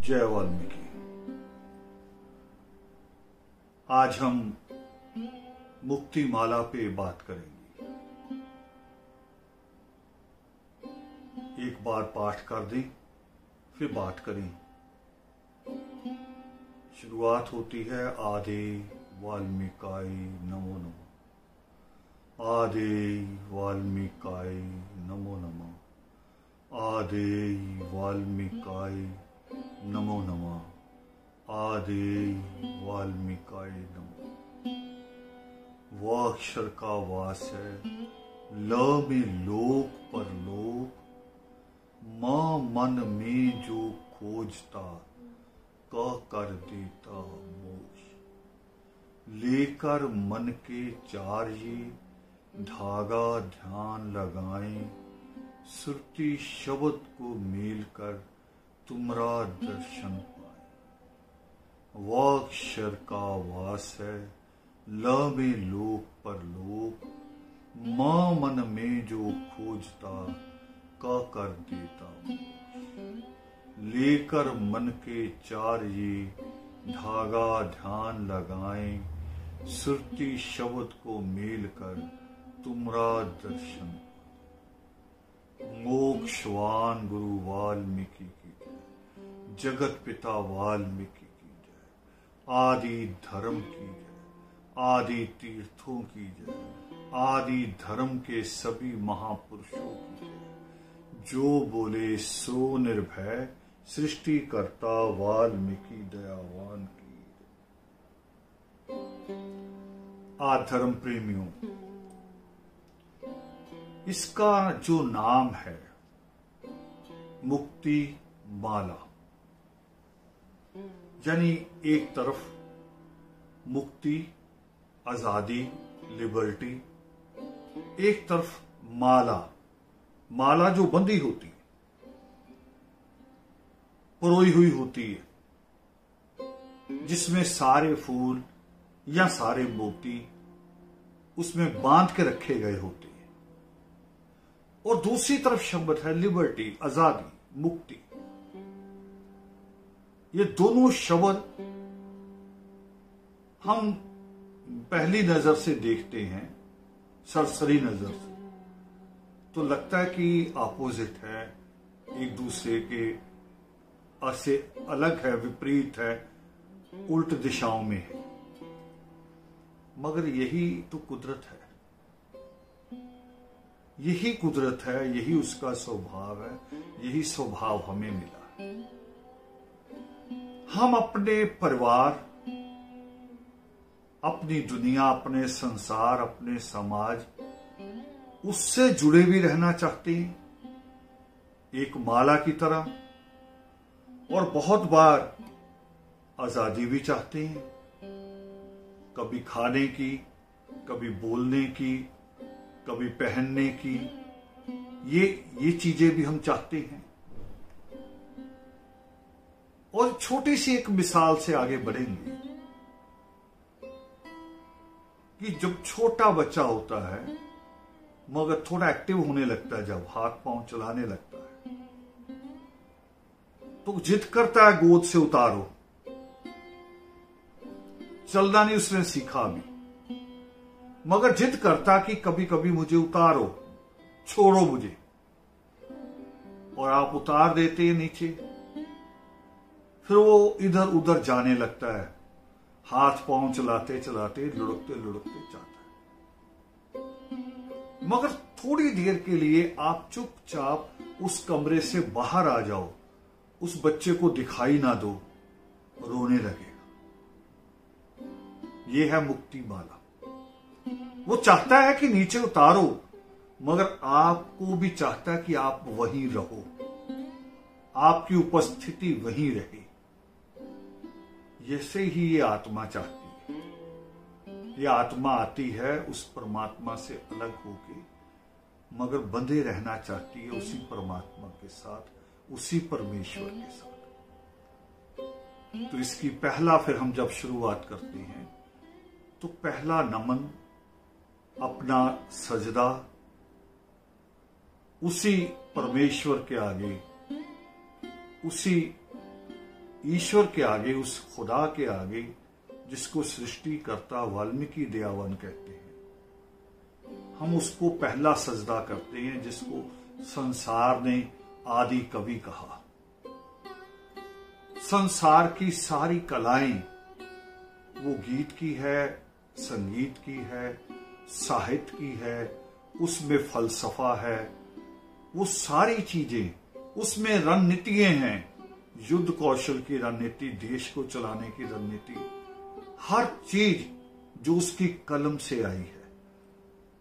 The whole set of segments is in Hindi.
जय वाल्मीकि। आज हम मुक्ति माला पे बात करेंगे। एक बार पाठ कर दें, फिर बात करें। शुरुआत होती है आदि वाल्मीकाय नमो नमः। आदि वाल्मीकाय नमो नमः। आदि वाल्मीकाय नमो नमः। आदि वाल्मीकाय नमो। वह अक्षर का वास है, ल में लोक पर लोक, म मन में जो खोजता, क कर देता मोक्ष। लेकर मन के चार ये धागा ध्यान लगाएं, श्रुति शब्द को मेलकर तुमरा दर्शन पाए। वह अक्षर का वास है, ल में लोक पर लोक, म मन में जो खोजता, क कर देता मोक्ष। लेकर मन के चार ये धागा ध्यान लगाएं, श्रुति शब्द को मेलकर तुमरा दर्शन। मोक्षवान गुरु वाल्मीकि की जय। जगत पिता वाल्मीकि की जय। आदि धर्म की जय। आदि तीर्थों की जय। आदि धर्म के सभी महापुरुषों की जय। जो बोले सो निर्भय, सृष्टि करता वाल्मीकि दयावान की जय। आधर्म प्रेमियों, इसका जो नाम है मुक्ति माला, यानी एक तरफ मुक्ति, आजादी, लिबर्टी, एक तरफ माला, माला जो बंधी होती है, परोई हुई होती है, जिसमें सारे फूल या सारे मोती उसमें बांध के रखे गए होते हैं। और दूसरी तरफ शब्द है लिबर्टी, आजादी, मुक्ति। ये दोनों शब्द हम पहली नजर से देखते हैं, सरसरी नजर से, तो लगता है कि अपोजिट है, एक दूसरे के से अलग है, विपरीत है, उल्ट दिशाओं में है। मगर यही तो कुदरत है, यही कुदरत है, यही उसका स्वभाव है, यही स्वभाव हमें मिला। हम अपने परिवार, अपनी दुनिया, अपने संसार, अपने समाज, उससे जुड़े भी रहना चाहते हैं, एक माला की तरह। और बहुत बार आजादी भी चाहते हैं, कभी खाने की, कभी बोलने की, कभी पहनने की, ये चीजें भी हम चाहते हैं। और छोटी सी एक मिसाल से आगे बढ़ेंगे कि जब छोटा बच्चा होता है, मगर थोड़ा एक्टिव होने लगता है, जब हाथ पांव चलाने लगता है, तो जिद करता है गोद से उतारो। चलना नहीं उसने सीखा अभी, मगर जिद करता कि कभी कभी मुझे उतारो, छोड़ो मुझे। और आप उतार देते हैं नीचे, फिर वो इधर उधर जाने लगता है, हाथ पांव चलाते चलाते, लुढ़कते लुढ़कते जाता है। मगर थोड़ी देर के लिए आप चुपचाप उस कमरे से बाहर आ जाओ, उस बच्चे को दिखाई ना दो, रोने लगेगा। यह है मुक्ति माला। वो चाहता है कि नीचे उतारो, मगर आपको भी चाहता है कि आप वहीं रहो, आपकी उपस्थिति वहीं रहे। जैसे ही ये आत्मा चाहती है, ये आत्मा आती है उस परमात्मा से अलग होके, मगर बंधे रहना चाहती है उसी परमात्मा के साथ, उसी परमेश्वर के साथ। तो इसकी पहला, फिर हम जब शुरुआत करते हैं, तो पहला नमन, अपना सजदा उसी परमेश्वर के आगे, उसी ईश्वर के आगे, उस खुदा के आगे जिसको सृष्टिकर्ता वाल्मीकि दयावान कहते हैं, हम उसको पहला सजदा करते हैं, जिसको संसार ने आदि कवि कहा। संसार की सारी कलाएं, वो गीत की है, संगीत की है, साहित्य की है, उसमें फलसफा है, वो सारी चीजें, उसमें रणनीतियां हैं, युद्ध कौशल की रणनीति, देश को चलाने की रणनीति, हर चीज जो उसकी कलम से आई है,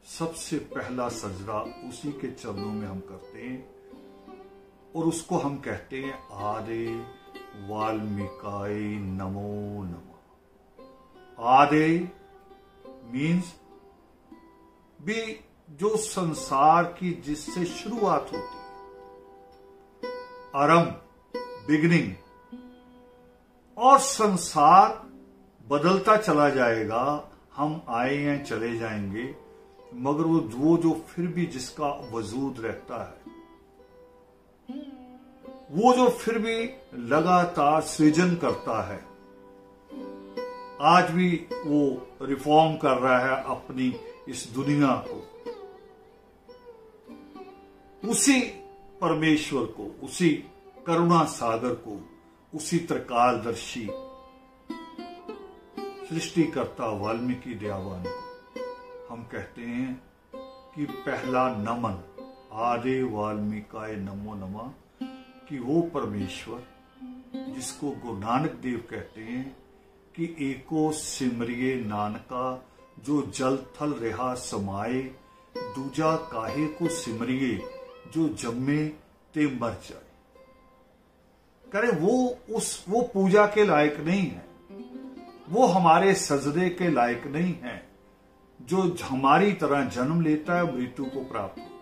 सबसे पहला सजदा उसी के चरणों में हम करते हैं और उसको हम कहते हैं आदे वाल्मीकाय नमो नमः। आदे मीन्स भी जो संसार की जिससे शुरुआत होती है, आरंभ, बिगिनिंग, और संसार बदलता चला जाएगा, हम आए हैं चले जाएंगे, मगर वो जो फिर भी जिसका वजूद रहता है, वो जो फिर भी लगातार सृजन करता है, आज भी वो रिफॉर्म कर रहा है अपनी इस दुनिया को, उसी परमेश्वर को, उसी करुणा सागर को, उसी त्रिकालदर्शी सृष्टिकर्ता वाल्मीकि दयावान को हम कहते हैं कि पहला नमन आदे वाल्मीकाय नमो नमः, कि वो परमेश्वर जिसको गुरु नानक देव कहते हैं कि एको सिमरिए नानका जो जल थल रहा समाए, दूजा काहे को सिमरिए जो जम्मे ते मर जाए। करे वो पूजा के लायक नहीं है, वो हमारे सजदे के लायक नहीं है, जो हमारी तरह जन्म लेता है, मृत्यु को प्राप्त होता है।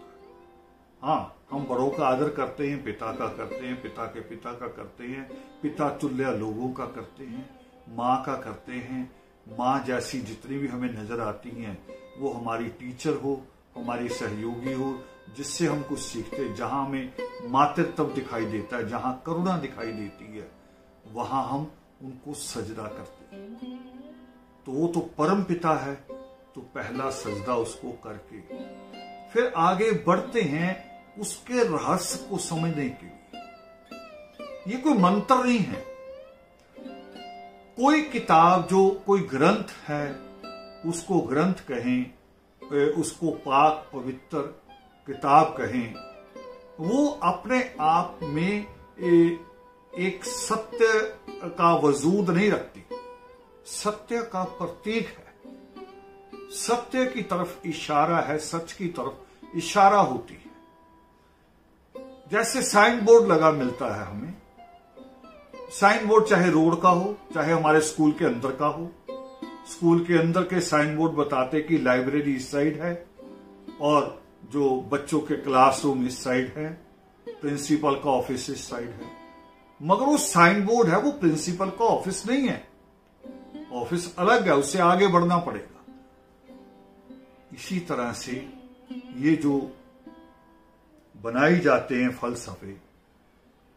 हाँ, हम बड़ों का आदर करते हैं, पिता का करते हैं, पिता के पिता का करते हैं, पिता तुल्य लोगों का करते हैं, माँ का करते हैं। माँ जैसी जितनी भी हमें नजर आती हैं, वो हमारी टीचर हो, हमारी सहयोगी हो, जिससे हम कुछ सीखते हैं। जहां हमें मातृत्व दिखाई देता है, जहां करुणा दिखाई देती है, वहां हम उनको सजदा करते हैं। तो वो तो परम पिता है, तो पहला सजदा उसको करके फिर आगे बढ़ते हैं उसके रहस्य को समझने के लिए। ये कोई मंत्र नहीं है, कोई किताब, जो कोई ग्रंथ है, उसको ग्रंथ कहें, उसको पाक पवित्र किताब कहें, वो अपने आप में एक सत्य का वजूद नहीं रखती, सत्य का प्रतीक है, सत्य की तरफ इशारा है, सच की तरफ इशारा होती है। जैसे साइन बोर्ड लगा मिलता है हमें, साइन बोर्ड चाहे रोड का हो, चाहे हमारे स्कूल के अंदर का हो। स्कूल के अंदर के साइन बोर्ड बताते कि लाइब्रेरी इस साइड है और जो बच्चों के क्लासरूम इस साइड है, प्रिंसिपल का ऑफिस इस साइड है। मगर वो साइन बोर्ड है, वो प्रिंसिपल का ऑफिस नहीं है, ऑफिस अलग है, उससे आगे बढ़ना पड़ेगा। इसी तरह से ये जो बनाई जाते हैं फलसफे,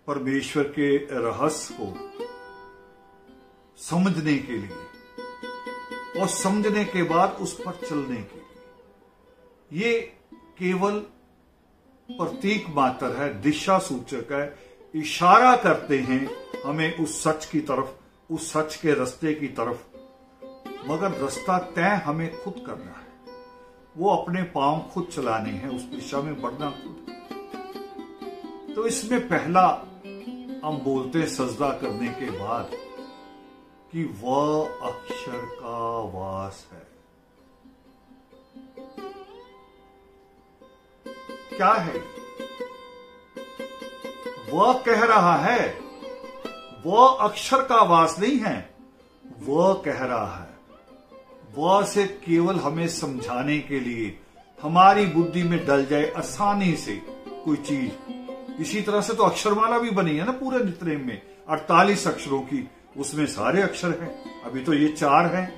परमेश्वर के रहस्य को समझने के लिए और समझने के बाद उस पर चलने के लिए, ये केवल प्रतीक मात्र है, दिशा सूचक है, इशारा करते हैं हमें उस सच की तरफ, उस सच के रास्ते की तरफ। मगर रास्ता तय हमें खुद करना है, वो अपने पांव खुद चलाने हैं, उस दिशा में बढ़ना खुद। तो इसमें पहला हम बोलते हैं सजदा करने के बाद कि वह अक्षर का वास है। क्या है? वह कह रहा है, वह अक्षर का वास नहीं है, वह कह रहा है। वह से केवल हमें समझाने के लिए, हमारी बुद्धि में डल जाए आसानी से कोई चीज। इसी तरह से तो अक्षरमाला भी बनी है ना पूरे नितनेम में, 48 अक्षरों की, उसमें सारे अक्षर हैं। अभी तो ये 4 हैं,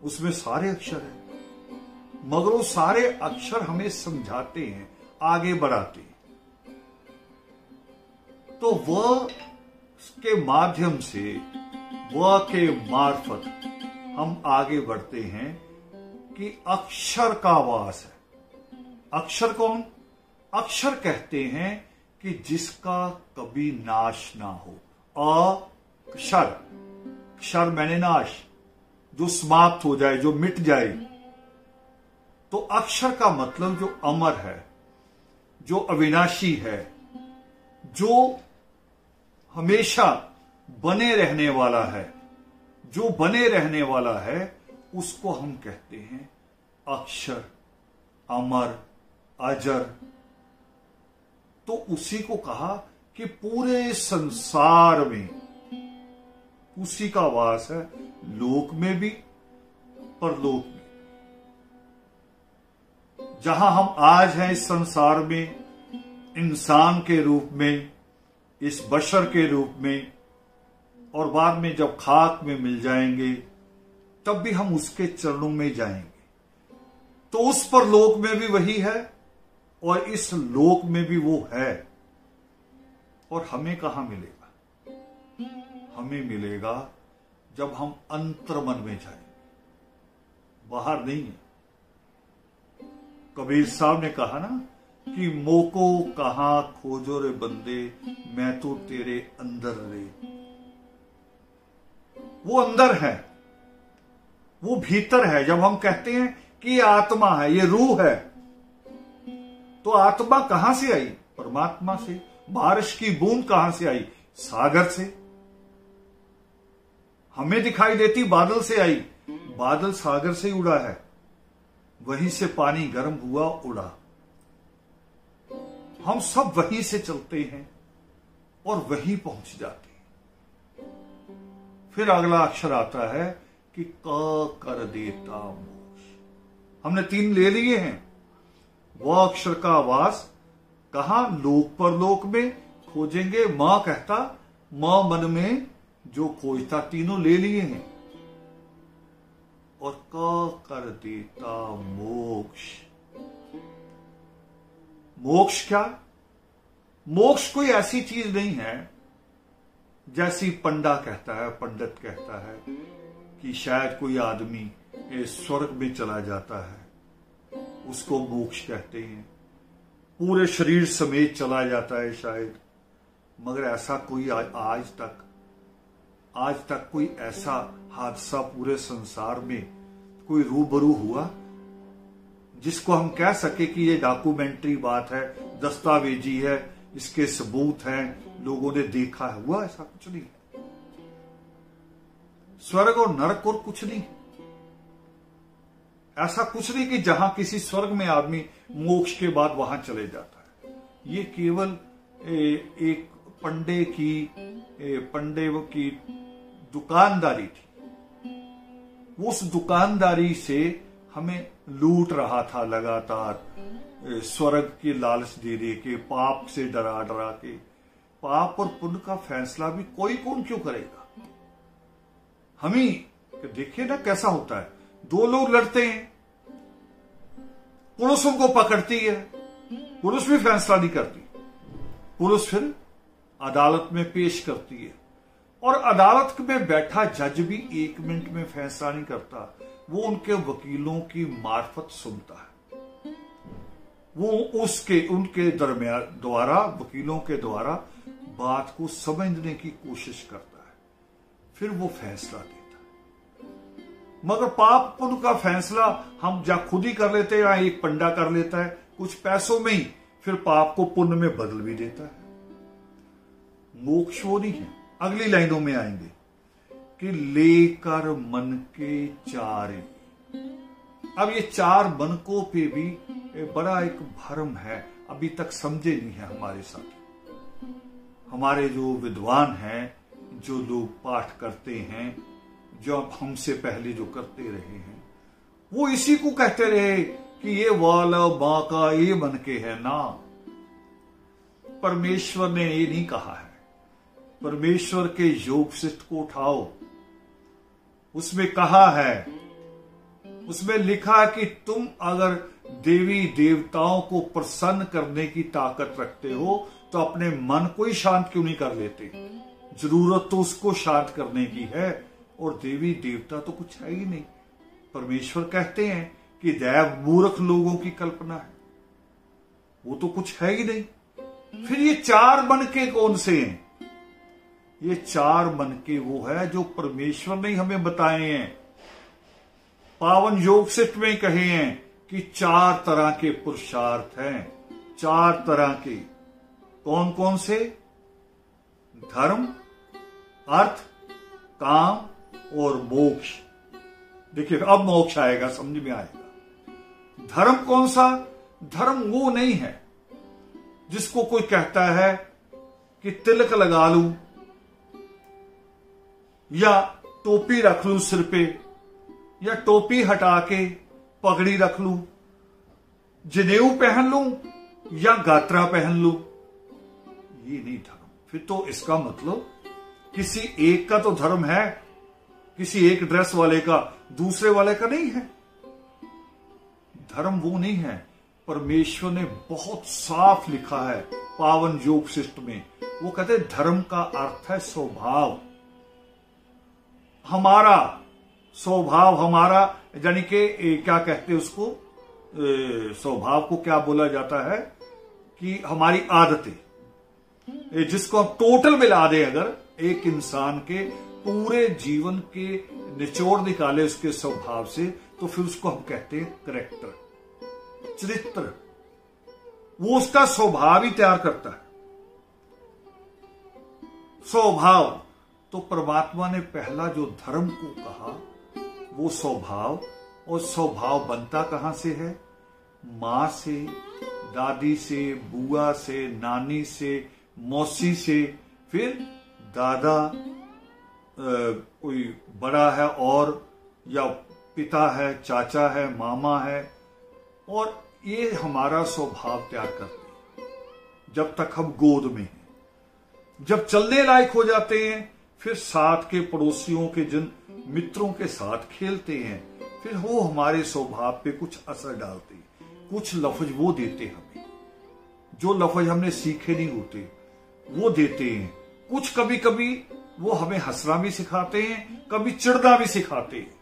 उसमें सारे अक्षर हैं। मगर वो सारे अक्षर हमें समझाते हैं, आगे बढ़ाते हैं। तो वह के माध्यम से, वह के मार्फत हम आगे बढ़ते हैं कि अक्षर का वास है। अक्षर कौन? अक्षर कहते हैं कि जिसका कभी नाश ना हो। अक्षर, क्षर मैंने नाश, जो समाप्त हो जाए, जो मिट जाए। तो अक्षर का मतलब जो अमर है, जो अविनाशी है, जो हमेशा बने रहने वाला है, जो बने रहने वाला है, उसको हम कहते हैं अक्षर, अमर, अजर। तो उसी को कहा कि पूरे संसार में उसी का वास है, लोक में भी, परलोक में। जहां हम आज हैं इस संसार में, इंसान के रूप में, इस बशर के रूप में, और बाद में जब खाक में मिल जाएंगे तब भी हम उसके चरणों में जाएंगे। तो उस परलोक में भी वही है और इस लोक में भी वो है। और हमें कहां मिलेगा? हमें मिलेगा जब हम अंतर्मन में जाएंगे, बाहर नहीं है। कबीर साहब ने कहा ना कि मोको कहां खोजो रे बंदे, मैं तो तेरे अंदर रे। वो अंदर है, वो भीतर है। जब हम कहते हैं कि ये आत्मा है, ये रूह है, तो आत्मा कहां से आई? परमात्मा से। बारिश की बूंद कहां से आई? सागर से। हमें दिखाई देती बादल से आई, बादल सागर से उड़ा है, वहीं से पानी गर्म हुआ, उड़ा। हम सब वहीं से चलते हैं और वहीं पहुंच जाते हैं। फिर अगला अक्षर आता है कि क कर देता मोक्ष। हमने 3 ले लिए हैं। वह अक्षर का वास कहां? लोक परलोक में खोजेंगे। मां कहता, मां मन में जो खोजता, तीनों ले लिए हैं। और क कर देता मोक्ष। मोक्ष क्या? मोक्ष कोई ऐसी चीज नहीं है जैसी पंडा कहता है, पंडित कहता है कि शायद कोई आदमी स्वर्ग में चला जाता है, उसको मोक्ष कहते हैं। पूरे शरीर समेत चला जाता है शायद, मगर ऐसा कोई आज तक कोई ऐसा हादसा पूरे संसार में कोई रूबरू हुआ जिसको हम कह सके कि ये डॉक्यूमेंट्री बात है, दस्तावेजी है, इसके सबूत हैं, लोगों ने देखा है? हुआ ऐसा कुछ नहीं। स्वर्ग और नरक और कुछ नहीं। ऐसा कुछ नहीं कि जहां किसी स्वर्ग में आदमी मोक्ष के बाद वहां चले जाता है। ये केवल एक पंडे की दुकानदारी थी। उस दुकानदारी से हमें लूट रहा था लगातार, स्वर्ग की लालच दे दे के, पाप से डरा डरा के। पाप और पुण्य का फैसला भी कोई कौन क्यों करेगा? हम ही देखिए ना कैसा होता है। 2 लोग लड़ते हैं, पुलिस उनको पकड़ती है, पुलिस भी फैसला नहीं करती। पुलिस फिर अदालत में पेश करती है और अदालत में बैठा जज भी 1 मिनट में फैसला नहीं करता। वो उनके वकीलों की मार्फत सुनता है। वो उनके द्वारा, वकीलों के द्वारा बात को समझने की कोशिश करता है, फिर वो फैसला देता है। मगर पाप पुण्य का फैसला हम या खुद ही कर लेते हैं या एक पंडा कर लेता है, कुछ पैसों में ही फिर पाप को पुण्य में बदल भी देता है। मोक्ष वो नहीं है। अगली लाइनों में आएंगे कि लेकर मन के चारे। अब ये 4 मनकों पे भी बड़ा एक भ्रम है, अभी तक समझे नहीं है हमारे साथ। हमारे जो विद्वान हैं, जो लोग पाठ करते हैं, जो अब हमसे पहले जो करते रहे हैं, वो इसी को कहते रहे कि ये वाला मां का ये मन के है ना। परमेश्वर ने ये नहीं कहा है। परमेश्वर के योग शिष्ट को उठाओ, उसमें कहा है, उसमें लिखा है कि तुम अगर देवी देवताओं को प्रसन्न करने की ताकत रखते हो तो अपने मन को ही शांत क्यों नहीं कर लेते? जरूरत तो उसको शांत करने की है, और देवी देवता तो कुछ है ही नहीं। परमेश्वर कहते हैं कि दैव मूर्ख लोगों की कल्पना है, वो तो कुछ है ही नहीं। फिर ये चार मन के कौन से हैं? ये चार मन के वो है जो परमेश्वर ने हमें बताए हैं, पावन योग सिद्ध में कहे हैं कि चार तरह के पुरुषार्थ हैं। चार तरह के कौन कौन से? धर्म, अर्थ, काम और मोक्ष। देखिए अब मोक्ष आएगा, समझ में आएगा। धर्म कौन सा? धर्म वो नहीं है जिसको कोई कहता है कि तिलक लगा लूं या टोपी रख लूं सिर पे, या टोपी हटा के पगड़ी रख लूं, जनेऊ पहन लूं या गात्रा पहन लूं। ये नहीं धर्म। फिर तो इसका मतलब किसी एक का तो धर्म है, किसी एक ड्रेस वाले का दूसरे वाले का नहीं है। धर्म वो नहीं है। परमेश्वर ने बहुत साफ लिखा है पावन योग शिष्ट में, वो कहते धर्म का अर्थ है स्वभाव। हमारा स्वभाव, हमारा यानी कि क्या कहते हैं उसको, स्वभाव को क्या बोला जाता है कि हमारी आदतें, जिसको हम टोटल मिला दें, अगर एक इंसान के पूरे जीवन के निचोड़ निकाले उसके स्वभाव से, तो फिर उसको हम कहते हैं कैरेक्टर, चरित्र। वो उसका स्वभाव ही तैयार करता है। स्वभाव तो परमात्मा ने पहला जो धर्म को कहा वो स्वभाव, और स्वभाव बनता कहां से है? मां से, दादी से, बुआ से, नानी से, मौसी से, फिर दादा, कोई बड़ा है और, या पिता है, चाचा है, मामा है, और ये हमारा स्वभाव तैयार करते हैं जब तक हम गोद में हैं। जब चलने लायक हो जाते हैं, फिर साथ के पड़ोसियों के, जिन मित्रों के साथ खेलते हैं, फिर वो हमारे स्वभाव पे कुछ असर डालते हैं। कुछ लफ्ज वो देते हमें, जो लफ्ज हमने सीखे नहीं होते वो देते हैं। कुछ कभी कभी वो हमें हंसना भी सिखाते हैं, कभी चिढ़ना भी सिखाते हैं।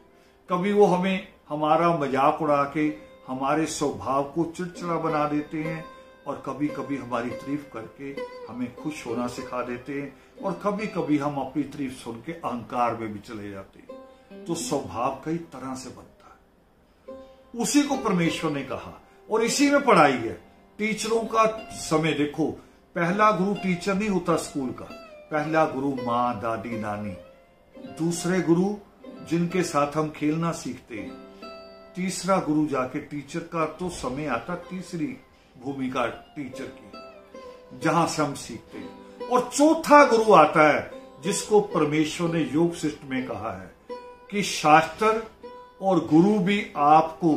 कभी वो हमें हमारा मजाक उड़ा के हमारे स्वभाव को चिड़चिड़ा बना देते हैं, और कभी कभी हमारी तारीफ करके हमें खुश होना सिखा देते हैं, और कभी कभी हम अपनी तारीफ सुन के अहंकार में भी चले जाते हैं। तो स्वभाव कई तरह से बनता है, उसी को परमेश्वर ने कहा, और इसी में पढ़ाई है। टीचरों का समय देखो, पहला गुरु टीचर नहीं होता स्कूल का, पहला गुरु माँ, दादी, नानी, दूसरे गुरु जिनके साथ हम खेलना सीखते हैं, तीसरा गुरु जाके टीचर का तो समय आता, तीसरी भूमिका टीचर की, जहां से हम सीखते हैं, और चौथा गुरु आता है जिसको परमेश्वर ने योग शिष्ट में कहा है कि शास्त्र और गुरु भी आपको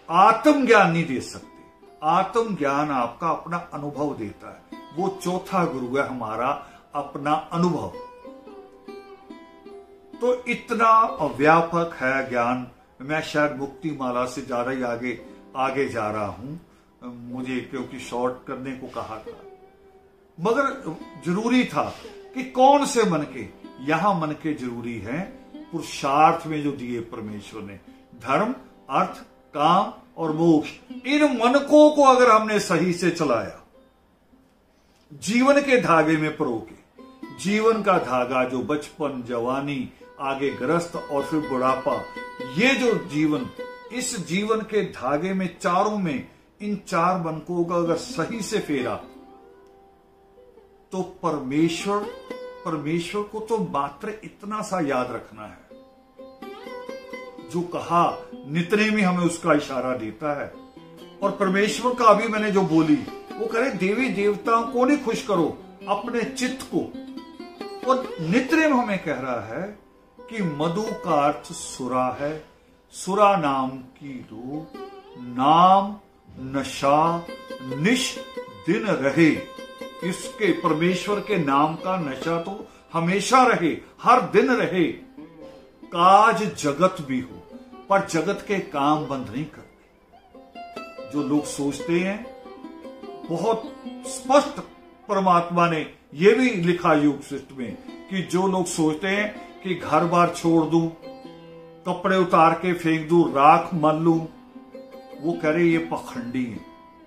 आत्मज्ञान नहीं दे सकते, आत्मज्ञान आपका अपना अनुभव देता है। वो चौथा गुरु है हमारा अपना अनुभव। तो इतना व्यापक है ज्ञान, मैं शायद मुक्ति माला से ज्यादा ही आगे जा रहा हूं, मुझे क्योंकि शॉर्ट करने को कहा था, मगर जरूरी था कि कौन से मन के, यहां मन के जरूरी हैं पुरुषार्थ में जो दिए परमेश्वर ने, धर्म, अर्थ, काम और मोक्ष। इन मनकों को अगर हमने सही से चलाया, जीवन के धागे में परोके, जीवन का धागा जो बचपन, जवानी, आगे गृहस्थ और फिर बुढ़ापा, ये जो जीवन, इस जीवन के धागे में, चारों में, इन चार मनकों का अगर सही से फेरा, तो परमेश्वर को तो मात्र इतना सा याद रखना है, जो कहा नितने में हमें उसका इशारा देता है। और परमेश्वर का अभी मैंने जो बोली, वो करे देवी देवताओं को नहीं खुश करो, अपने चित्त को। और नितने में हमें कह रहा है कि मधु का अर्थ सुरा है, सुरा नाम की रो, नाम नशा निश दिन रहे। इसके परमेश्वर के नाम का नशा तो हमेशा रहे, हर दिन रहे। काज जगत भी हो, पर जगत के काम बंद नहीं करते। जो लोग सोचते हैं, बहुत स्पष्ट परमात्मा ने ये भी लिखा योग शिष्ट में कि जो लोग सोचते हैं कि घर बार छोड़ दूं, कपड़े उतार के फेंक दूं, राख मान लूं, वो कह रहे ये पखंडी है।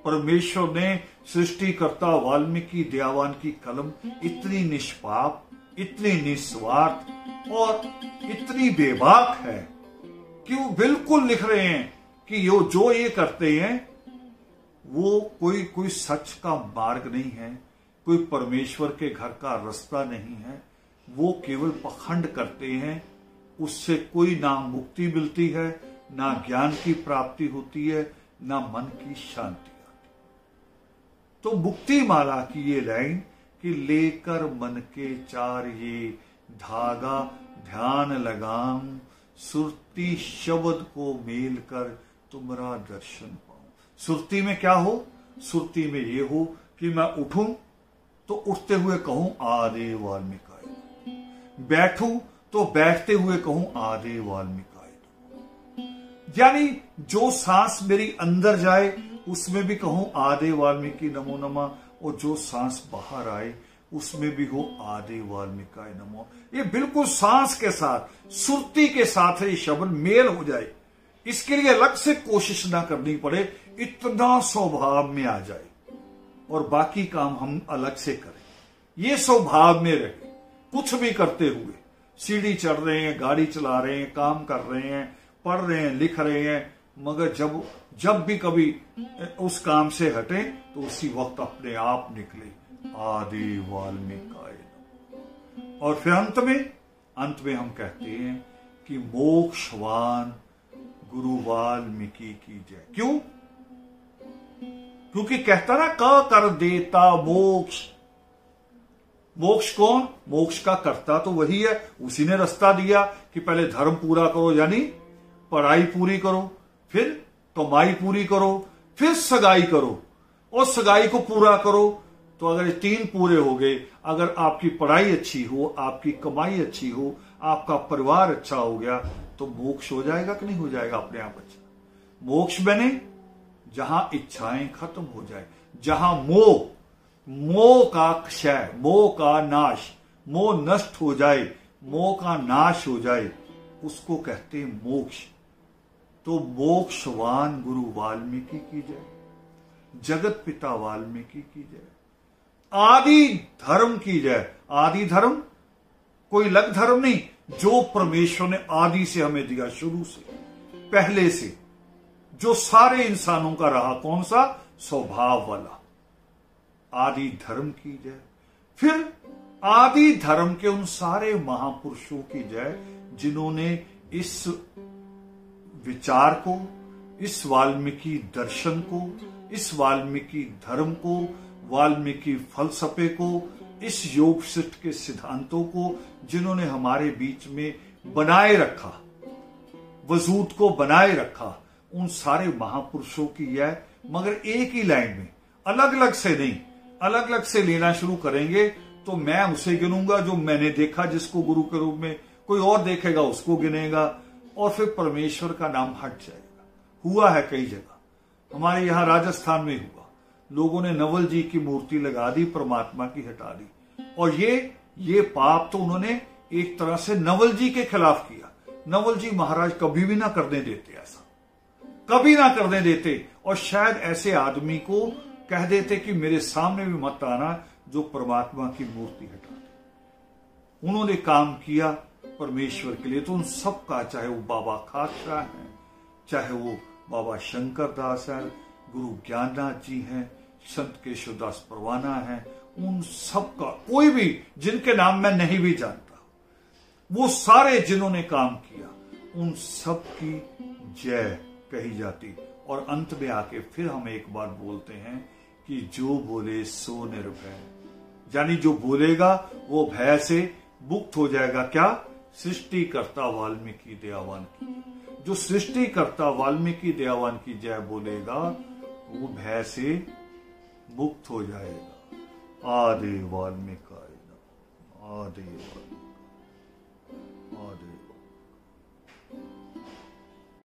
परमेश्वर ने सृष्टिकर्ता वाल्मीकि दयावान की कलम इतनी निष्पाप, इतनी निस्वार्थ और इतनी बेबाक है कि वो बिल्कुल लिख रहे हैं कि जो ये करते हैं वो कोई सच का मार्ग नहीं है, कोई परमेश्वर के घर का रास्ता नहीं है, वो केवल पखंड करते हैं। उससे कोई ना मुक्ति मिलती है, ना ज्ञान की प्राप्ति होती है, ना मन की शांति आती। तो मुक्ति माला की ये लाइन कि लेकर मन के चार ये धागा ध्यान लगाऊं, सुरती शब्द को मेल कर तुम्हारा दर्शन पाऊं। सुरती में क्या हो? सुरती में ये हो कि मैं उठूं तो उठते हुए कहूं आदे वाल्मीकि, बैठूं तो बैठते हुए कहूं आदे वाल्मीकि। यानी जो सांस मेरी अंदर जाए उसमें भी कहूं आदे वाल्मीकि नमो नमः, और जो सांस बाहर आए उसमें भी हो आदे वाल्मीकि नमो। ये बिल्कुल सांस के साथ, सुरती के साथ ये शब्द मेल हो जाए, इसके लिए अलग से कोशिश ना करनी पड़े, इतना स्वभाव में आ जाए और बाकी काम हम अलग से करें। ये स्वभाव में रहे। कुछ भी करते हुए, सीढ़ी चढ़ रहे हैं, गाड़ी चला रहे हैं, काम कर रहे हैं, पढ़ रहे हैं, लिख रहे हैं, मगर जब भी कभी उस काम से हटे तो उसी वक्त अपने आप निकले आदि वाल्मीकि। और फिर अंत में हम कहते हैं कि मोक्षवान गुरु वाल्मीकि की जय। क्यों? क्योंकि कहता ना क कर देता मोक्ष। मोक्ष कौन? मोक्ष का कर्ता तो वही है, उसी ने रास्ता दिया कि पहले धर्म पूरा करो, यानी पढ़ाई पूरी करो, फिर कमाई पूरी करो, फिर सगाई करो, और सगाई को पूरा करो। तो अगर 3 पूरे हो गए, अगर आपकी पढ़ाई अच्छी हो, आपकी कमाई अच्छी हो, आपका परिवार अच्छा हो गया, तो मोक्ष हो जाएगा कि नहीं हो जाएगा अपने आप अच्छा? मोक्ष बने जहां इच्छाएं खत्म हो जाए, जहां मोह का क्षय, मोह का नाश, मोह नष्ट हो जाए, मोह का नाश हो जाए, उसको कहते हैं मोक्ष। तो मोक्षवान गुरु वाल्मीकि की जय, जगत पिता वाल्मीकि की जय, आदि धर्म की जय। आदि धर्म कोई अलग धर्म नहीं, जो परमेश्वर ने आदि से हमें दिया, शुरू से, पहले से, जो सारे इंसानों का रहा। कौन सा? स्वभाव वाला। आदि धर्म की जय। फिर आदि धर्म के उन सारे महापुरुषों की जय जिन्होंने इस विचार को, इस वाल्मीकि दर्शन को, इस वाल्मीकि धर्म को, वाल्मीकि फलसफे को, इस योग शिष्ट के सिद्धांतों को जिन्होंने हमारे बीच में बनाए रखा, वजूद को बनाए रखा, उन सारे महापुरुषों की यह, मगर एक ही लाइन में, अलग अलग से नहीं। अलग अलग से लेना शुरू करेंगे तो मैं उसे गिनूंगा जो मैंने देखा, जिसको गुरु के रूप में, कोई और देखेगा उसको गिनेगा, और फिर परमेश्वर का नाम हट जाएगा। हुआ है कई जगह, हमारे यहां राजस्थान में हुआ, लोगों ने नवल जी की मूर्ति लगा दी, परमात्मा की हटा दी, और ये पाप तो उन्होंने एक तरह से नवल जी के खिलाफ किया। नवल जी महाराज कभी भी ना करने देते, ऐसा कभी ना करने देते, और शायद ऐसे आदमी को कह देते कि मेरे सामने भी मत आना जो परमात्मा की मूर्ति हटा दे। उन्होंने काम किया परमेश्वर के लिए, तो उन सबका, चाहे वो बाबा खाकशाह हैं, चाहे वो बाबा शंकर दास हैं, गुरु ज्ञाननाथ जी हैं, संत केशवदास परवाना हैं, उन सबका, कोई भी जिनके नाम मैं नहीं भी जानता, वो सारे जिन्होंने काम किया, उन सब की जय कही जाती। और अंत में आके फिर हम एक बात बोलते हैं कि जो बोले सो निर्भय, यानी जो बोलेगा वो भय से मुक्त हो जाएगा। क्या? सृष्टिकर्ता वाल्मीकि दयावान की। जो सृष्टिकर्ता वाल्मीकि दयावान की जय बोलेगा वो भय से मुक्त हो जाएगा। आदि वाल्मीकि, आदि वाल्मीकि, आदि।